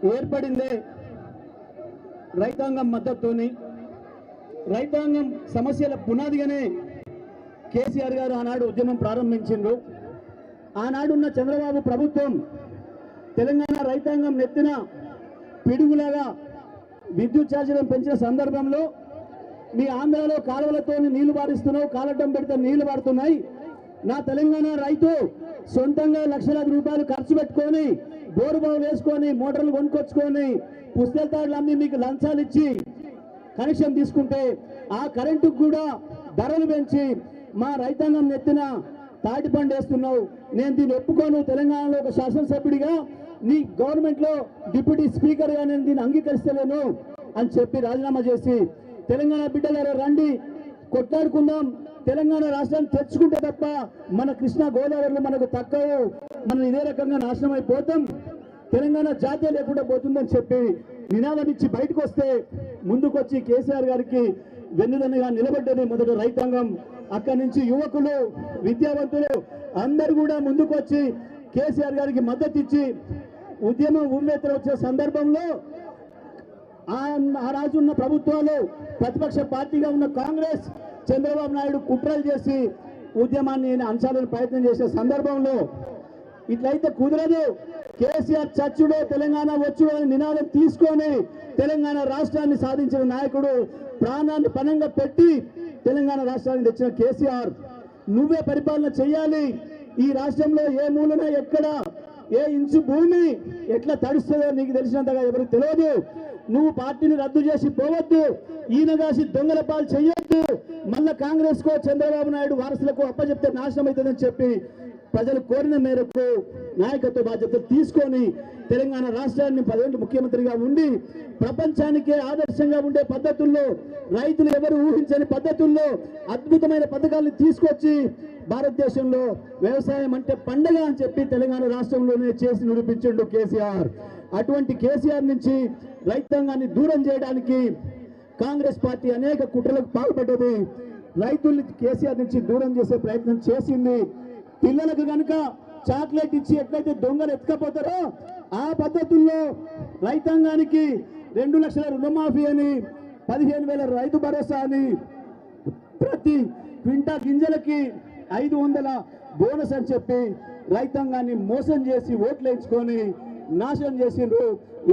ఏర్పడిందే రైతాంగం మద్దతుతోని. రైతాంగం సమస్యల పునాదిగానే కేసీఆర్ గారు ఆనాడు ఉద్యమం ప్రారంభించిండ్రు. ఆనాడున్న చంద్రబాబు ప్రభుత్వం తెలంగాణ రైతాంగం నెత్తిన పిడుగులాగా విద్యుత్ ఛార్జీలను పెంచిన సందర్భంలో మీ ఆంధ్రాలో కాలువలతో నీళ్లు పారిస్తున్నావు, కాలడ్డం పెడితే నీళ్లు పారుతున్నాయి, నా తెలంగాణ రైతు సొంతంగా లక్షలాది రూపాయలు ఖర్చు పెట్టుకొని బోరు బావులు వేసుకొని మోటార్లు కొనుక్కొచ్చుకొని పుస్తల తాడులు అమ్మి మీకు లంచాలు ఇచ్చి కనెక్షన్ తీసుకుంటే ఆ కరెంటుకు కూడా ధరలు పెంచి మా రైతాంగం నెత్తిన తాటి పండు వేస్తున్నావు, నేను దీన్ని ఒప్పుకోను, తెలంగాణలో ఒక శాసనసభ్యుడిగా నీ గవర్నమెంట్లో డిప్యూటీ స్పీకర్గా నేను దీన్ని అంగీకరిస్తలేను అని చెప్పి రాజీనామా చేసి తెలంగాణ బిడ్డలారా రండి కొట్లాడుకుందాం, తెలంగాణ రాష్ట్రాన్ని తెచ్చుకుంటే తప్ప మన కృష్ణా గోదావరిలో మనకు తక్కువ, మనం ఇదే రకంగా నాశనం అయిపోతాం, తెలంగాణ జాతీయ లేకుండా పోతుందని చెప్పి నినాదం ఇచ్చి బయటకు వస్తే ముందుకొచ్చి కేసీఆర్ గారికి వెన్నుదన్నుగా నిలబడ్డది మొదటి రైతాంగం. అక్కడి నుంచి యువకులు, విద్యావంతులు అందరూ కూడా ముందుకొచ్చి కేసీఆర్ గారికి మద్దతు ఇచ్చి ఉద్యమం ఉవ్వెత్తున వచ్చే సందర్భంలో ఆ రాజున్న ప్రభుత్వాలు ప్రతిపక్ష పార్టీగా ఉన్న కాంగ్రెస్, చంద్రబాబు నాయుడు కుట్రలు చేసి ఉద్యమాన్ని అంచాలని ప్రయత్నం చేసే సందర్భంలో ఇట్లయితే కుదరదు, కేసీఆర్ చచ్చుడో తెలంగాణ వచ్చుడో అని నినాదం తీసుకొని తెలంగాణ రాష్ట్రాన్ని సాధించిన నాయకుడు, ప్రాణాన్ని పణంగా పెట్టి తెలంగాణ రాష్ట్రాన్ని తెచ్చిన కేసీఆర్, నువ్వే పరిపాలన చేయాలి, ఈ రాష్ట్రంలో ఏ మూలన ఎక్కడ ఏ ఇంచు భూమి ఎట్లా తడుస్తుందో నీకు తెలిసినంతగా ఎవరికి తెలియదు, నువ్వు పార్టీని రద్దు చేసి పోవద్దు, ఈయనగాసి దొంగల పాలు చెయ్యొద్దు, మళ్ళా కాంగ్రెస్ కో చంద్రబాబు నాయుడు వారసులకు అప్పచెప్తే నాశనం అవుతుందని చెప్పి ప్రజలు కోరిన మేరకు నాయకత్వ బాధ్యతలు తీసుకొని తెలంగాణ రాష్ట్రాన్ని 10 ఏళ్ళు ముఖ్యమంత్రిగా ఉండి ప్రపంచానికే ఆదర్శంగా ఉండే పద్ధతుల్లో, రైతులు ఎవరు ఊహించని పద్ధతుల్లో అద్భుతమైన పథకాలను తీసుకొచ్చి భారతదేశంలో వ్యవసాయం అంటే పండగ అని చెప్పి తెలంగాణ రాష్ట్రంలోనే చేసి నిరూపించిండు కేసీఆర్. అటువంటి కేసీఆర్ నుంచి రైతాంగాన్ని దూరం చేయడానికి కాంగ్రెస్ పార్టీ అనేక కుట్రలకు పాల్పడ్డది. రైతుల్ని కేసీఆర్ నుంచి దూరం చేసే ప్రయత్నం చేసింది. పిల్లలకు కనుక చాక్లెట్ ఇచ్చి ఎట్లయితే దొంగలు ఎత్తుకపోతారో ఆ పద్ధతుల్లో రైతాంగానికి 2 లక్షల రుణమాఫీ అని, 15,000 రైతు భరోసా అని, ప్రతి క్వింటా గింజలకి 500 బోనస్ అని చెప్పి రైతాంగాన్ని మోసం చేసి ఓట్లు వేయించుకొని నాశనం చేసిండ్రు.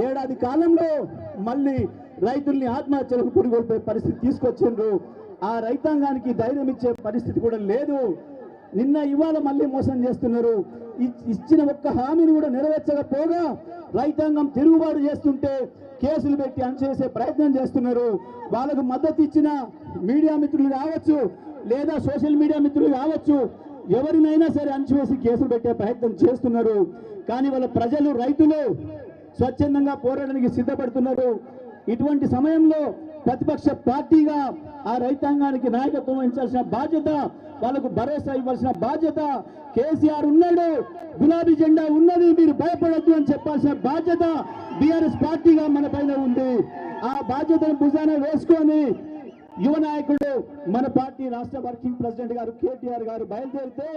ఏడాది కాలంలో మళ్ళీ రైతుల్ని ఆత్మహత్యలకు పురిగొల్పే పరిస్థితి తీసుకొచ్చిండ్రు. ఆ రైతాంగానికి ధైర్యం ఇచ్చే పరిస్థితి కూడా లేదు. నిన్న ఇవాళ మళ్ళీ మోసం చేస్తున్నారు. ఇచ్చిన ఒక్క హామీని కూడా నెరవేర్చకపోగా రైతాంగం తిరుగుబాటు చేస్తుంటే కేసులు పెట్టి అణచివేసే ప్రయత్నం చేస్తున్నారు. వాళ్ళకు మద్దతు ఇచ్చిన మీడియా మిత్రులు కావచ్చు, లేదా సోషల్ మీడియా మిత్రులు కావచ్చు, ఎవరినైనా సరే అణచివేసి కేసులు పెట్టే ప్రయత్నం చేస్తున్నారు. కానీ వాళ్ళ ప్రజలు, రైతులు స్వచ్ఛందంగా పోరాటానికి సిద్ధపడుతున్నారు. ఇటువంటి సమయంలో ప్రతిపక్ష పార్టీగా ఆ రైతాంగానికి నాయకత్వం వహించాల్సిన బాధ్యత, వాళ్ళకు భరోసా ఇవ్వాల్సిన బాధ్యత కేసీఆర్ ఉన్నాడు, గులాబీ జెండా ఉన్నది, మీరు భయపడద్దు అని చెప్పాల్సిన బాధ్యత బీఆర్ఎస్ పార్టీగా మన పైన ఉంది. ఆ బాధ్యతను భుజాన వేసుకొని యువ నాయకుడు మన పార్టీ రాష్ట్ర వర్కింగ్ ప్రెసిడెంట్ గారు కేటీఆర్ గారు బయలుదేరితే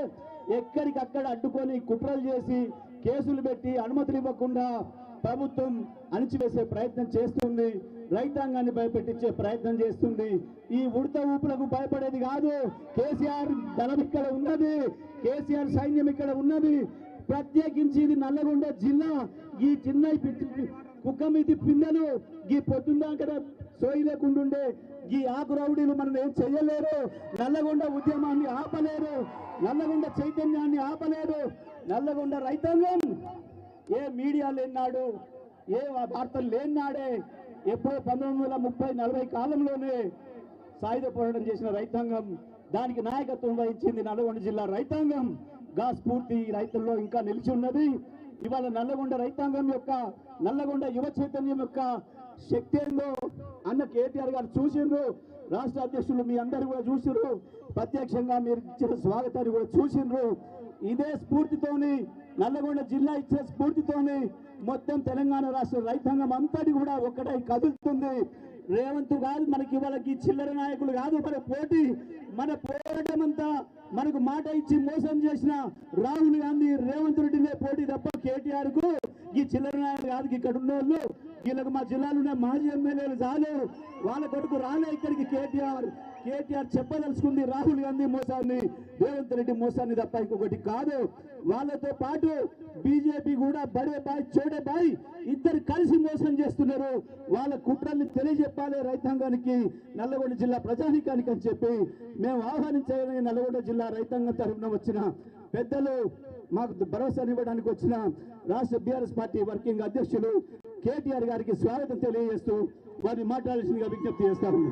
ఎక్కడికక్కడ అడ్డుకొని కుట్రలు చేసి కేసులు పెట్టి అనుమతులు ఇవ్వకుండా ప్రభుత్వం అణిచివేసే ప్రయత్నం చేస్తుంది. రైతాంగాన్ని భయపెట్టించే ప్రయత్నం చేస్తుంది. ఈ ఉడత ఊపులకు భయపడేది కాదు. కేసీఆర్ దళం ఇక్కడ ఉన్నది, కేసీఆర్ సైన్యం ఇక్కడ ఉన్నది. ప్రత్యేకించి ఇది నల్లగొండ జిల్లా. ఈ చిన్న కుక్క మీది పిల్లలు ఈ పొద్దుందా కదా సోయి లేకుంటుండే ఈ ఆకు రౌడీలు మనం ఏం చెయ్యలేరు. నల్లగొండ ఉద్యమాన్ని ఆపలేరు, నల్లగొండ చైతన్యాన్ని ఆపలేరు. నల్లగొండ రైతాంగం ఏ మీడియా లేనాడు, ఏ వార్తలు లేనాడే, ఎప్పుడో 1930-40 కాలంలోనే సాయుధ పోరాటం చేసిన రైతాంగం, దానికి నాయకత్వం వహించింది నల్లగొండ జిల్లా రైతాంగం. గా స్ఫూర్తి రైతుల్లో ఇంకా నిలిచి ఉన్నది. ఇవాళ నల్లగొండ రైతాంగం యొక్క, నల్లగొండ యువ చైతన్యం యొక్క శక్తి ఏందో అన్న కేటీఆర్ గారు చూసిండ్రు. రాష్ట్ర అధ్యక్షులు మీ అందరూ కూడా చూసిండ్రు. ప్రత్యక్షంగా మీరు ఇచ్చిన స్వాగతాన్ని కూడా చూసిండ్రు. ఇదే స్ఫూర్తితోని, నల్లగొండ జిల్లా ఇచ్చే స్ఫూర్తితోని మొత్తం తెలంగాణ రాష్ట్ర రైతాంగం అంతటి కూడా ఒక్కటై కదులుతుంది. రేవంత్ కాదు మనకి, వాళ్ళకి చిల్లర నాయకులు కాదు మన పోటీ. మన పోరాటం అంతా మనకు మాట ఇచ్చి మోసం చేసిన రాహుల్ గాంధీ రేవంత్ రెడ్డినే పోటీ తప్ప కేటీఆర్ కు ఈ చిల్లర నాయకులు కాదు. ఇక్కడ ఉన్న వాళ్ళు వీళ్ళకి మా జిల్లాలో ఉన్న మాజీ ఎమ్మెల్యేలు చాలు, వాళ్ళ కొడుకు రాలే ఇక్కడికి. కేటీఆర్ చెప్పదలుచుకుంది రాహుల్ గాంధీ మోసాన్ని, రేవంత్ రెడ్డి మోసాన్ని తప్ప ఇంకొకటి కాదు. వాళ్ళతో పాటు బీజేపీ కూడా బడే బాయ్ చోడే బాయ్ ఇద్దరు కలిసి మోసం చేస్తున్నారు. వాళ్ళ కుట్రల్ని తెలియజెప్పాలి రైతాంగానికి, నల్లగొండ జిల్లా ప్రజానీకానికి అని చెప్పి మేము ఆహ్వానించాలని నల్లగొండ జిల్లా రైతాంగం తరఫున వచ్చిన పెద్దలు, మాకు భరోసానివ్వడానికి వచ్చిన రాష్ట్ర బీఆర్ఎస్ పార్టీ వర్కింగ్ అధ్యక్షులు కేటీఆర్ గారికి స్వాగతం తెలియజేస్తూ వారిని మాట్లాడాల్సిందిగా విజ్ఞప్తి చేస్తాము.